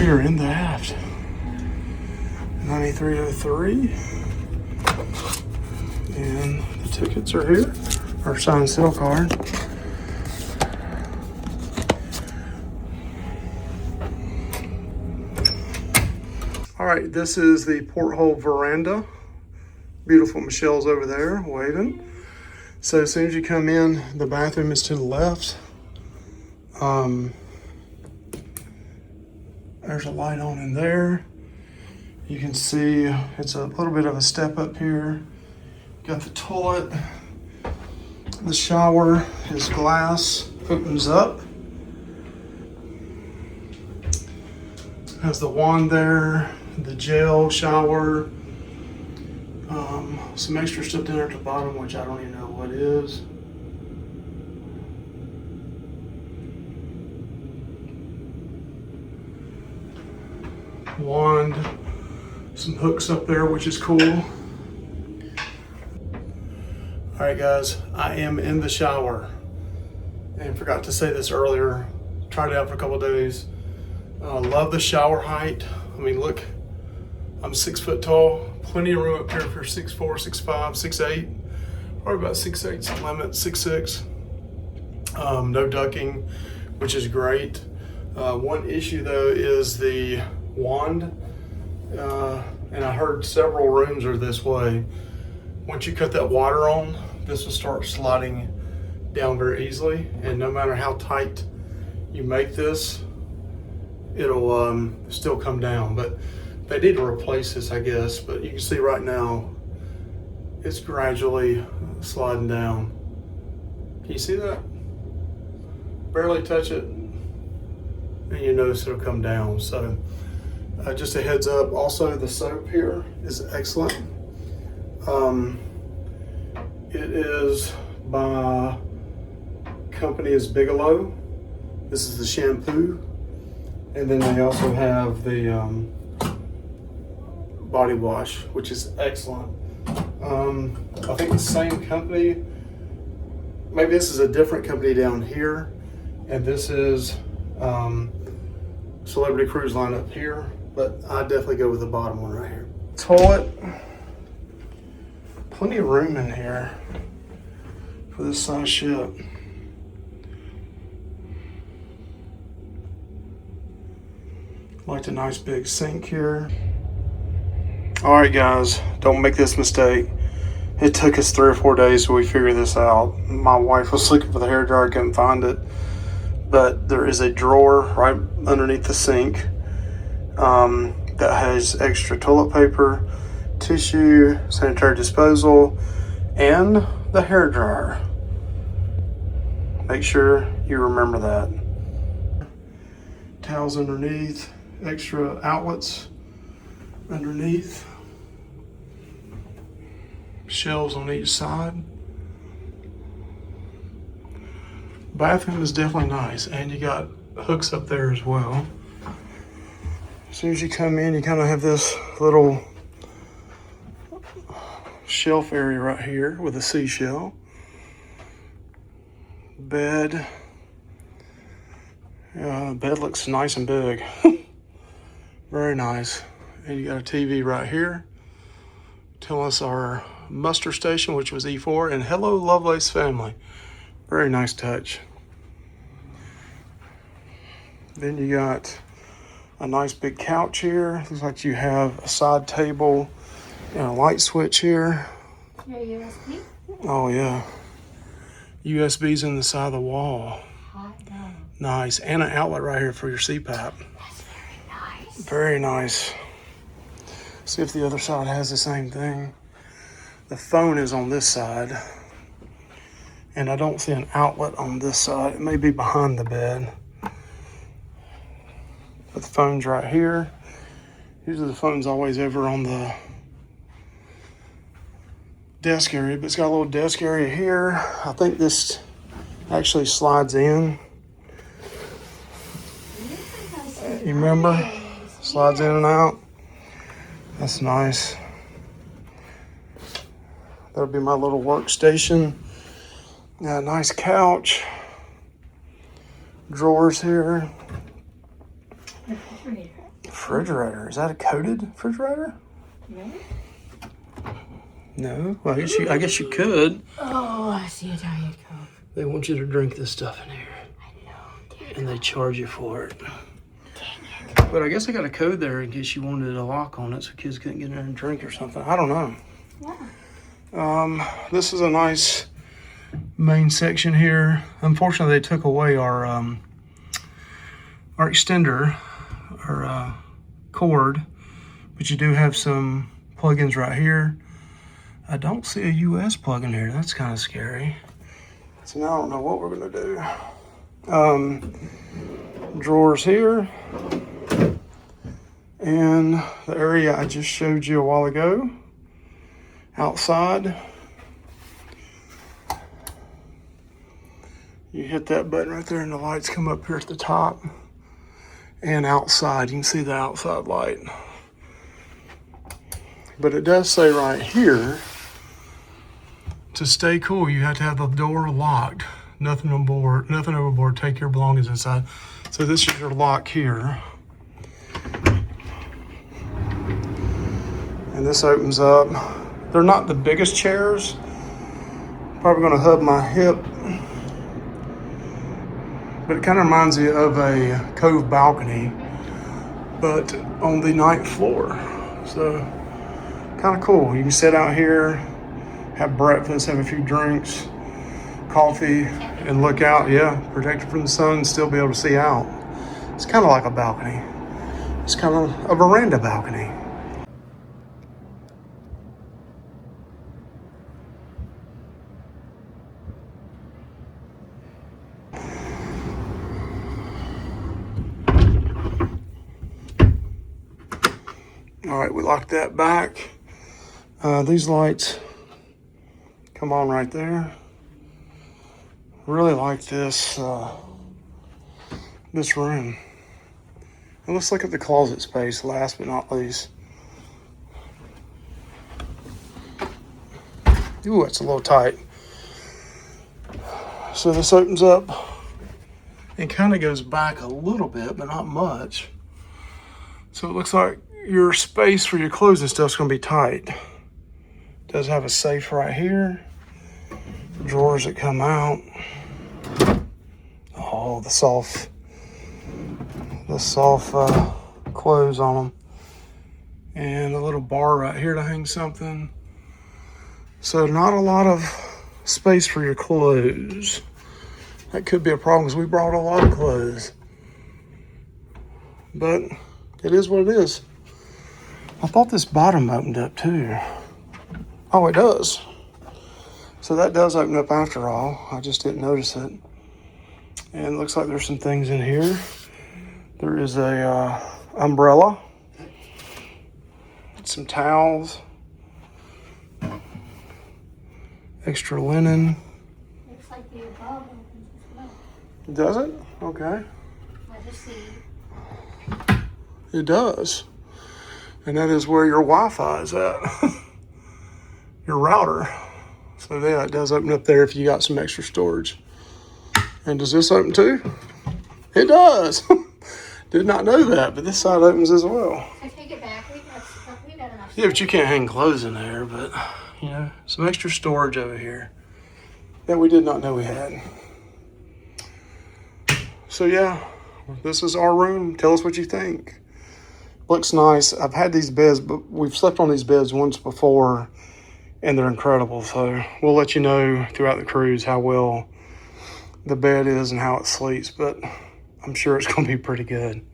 we are in the aft. 9303. And the tickets are here. Our signed sale card. All right, this is the Porthole Veranda. Beautiful Michelle's over there waving. So as soon as you come in, the bathroom is to the left. There's a light on in there. You can see it's a little bit of a step up here. Got the toilet. The shower is glass, opens up. Has the wand there, the gel shower. Some extra stuff down there at the bottom, which I don't even know what is. Wand, some hooks up there, which is cool. All right, guys, I am in the shower. And forgot to say this earlier. Tried it out for a couple of days. Love the shower height. I mean, look, I'm 6 foot tall. Plenty of room up here for 6'4", 6'5", 6'8". Probably about 6'8", some limit, 6'6". No ducking, which is great. One issue though is the wand. And I heard several rooms are this way. Once you cut that water on, this will start sliding down very easily. And no matter how tight you make this, it'll still come down. But they need to replace this, I guess. But you can see right now, it's gradually sliding down. Can you see that? Barely touch it, and you notice it'll come down. So just a heads up. Also, the soap here is excellent. It is by company is Bigelow. This is the shampoo, and then they also have the body wash, which is excellent. I think the same company, maybe this is a different company down here, and this is Celebrity Cruise Line up here, but I definitely go with the bottom one right here. Toilet, plenty of room in here for this size ship. Like the nice big sink here. All right, guys, don't make this mistake. It took us 3 or 4 days till we figured this out. My wife was looking for the hairdryer, couldn't find it. But there is a drawer right underneath the sink that has extra toilet paper, tissue, sanitary disposal, and the hairdryer. Make sure you remember that. Towels underneath, extra outlets underneath. Shelves on each side. Bathroom is definitely nice, and you got hooks up there as well. As soon as you come in, you kind of have this little shelf area right here with a seashell. Bed. Bed looks nice and big. Very nice. And you got a TV right here. Tell us our muster station, which was E4, and hello Lovelace family. Very nice touch. Then you got a nice big couch here. Looks like you have a side table and a light switch here. Your USB? Oh yeah. USB's in the side of the wall. Nice. And an outlet right here for your CPAP. That's very nice. Very nice. See if the other side has the same thing. The phone is on this side. And I don't see an outlet on this side. It may be behind the bed. But the phone's right here. Usually the phone's always over on the desk area, but it's got a little desk area here. I think this actually slides in. You remember? Slides in and out. That's nice. That'll be my little workstation. Got a nice couch. Drawers here. The refrigerator. Refrigerator. Is that a coated refrigerator? No? No. Well, I guess you could. Oh, I see a Diet Coke. They want you to drink this stuff in here. I know. And they charge you for it. Dang it. But I guess I got a code there in case you wanted a lock on it so kids couldn't get in there and drink or something. I don't know. Yeah. This is a nice main section here. Unfortunately, they took away our extender, our cord, but you do have some plugins right here. I don't see a US plug in here. That's kind of scary. So now I don't know what we're gonna do. Drawers here, and the area I just showed you a while ago. Outside, you hit that button right there and the lights come up here at the top. And outside, you can see the outside light. But it does say right here, to stay cool, you have to have the door locked. Nothing on board, nothing overboard, take your belongings inside. So this is your lock here. And this opens up. They're not the biggest chairs. Probably gonna hub my hip. But it kind of reminds you of a cove balcony, but on the 9th floor. So kind of cool. You can sit out here, have breakfast, have a few drinks, coffee, and look out. Yeah, protected from the sun, still be able to see out. It's kind of like a balcony. It's kind of a veranda balcony. All right, we locked that back. These lights come on right there. Really like this this room. And let's look at the closet space last but not least. Ooh, it's a little tight. So this opens up and kind of goes back a little bit, but not much. So it looks like your space for your clothes and stuff is going to be tight. It does have a safe right here. Drawers that come out. Oh, the soft clothes on them. And a little bar right here to hang something. So not a lot of space for your clothes. That could be a problem because we brought a lot of clothes. But it is what it is. I thought this bottom opened up too. Oh, it does. So that does open up after all. I just didn't notice it. And it looks like there's some things in here. There is a umbrella, some towels, extra linen. Looks like the above opens as well. Does it? Okay. Let us see. It does. And that is where your Wi-Fi is at. Your router. So yeah, it does open up there if you got some extra storage. And does this open too? It does. Did not know that, but this side opens as well. So take it back. We got enough. Yeah, but you can't hang clothes in there, but you know, some extra storage over here that we did not know we had. So yeah, this is our room. Tell us what you think. Looks nice. I've had these beds, but we've slept on these beds once before, and they're incredible. So we'll let you know throughout the cruise how well the bed is and how it sleeps, but I'm sure it's going to be pretty good.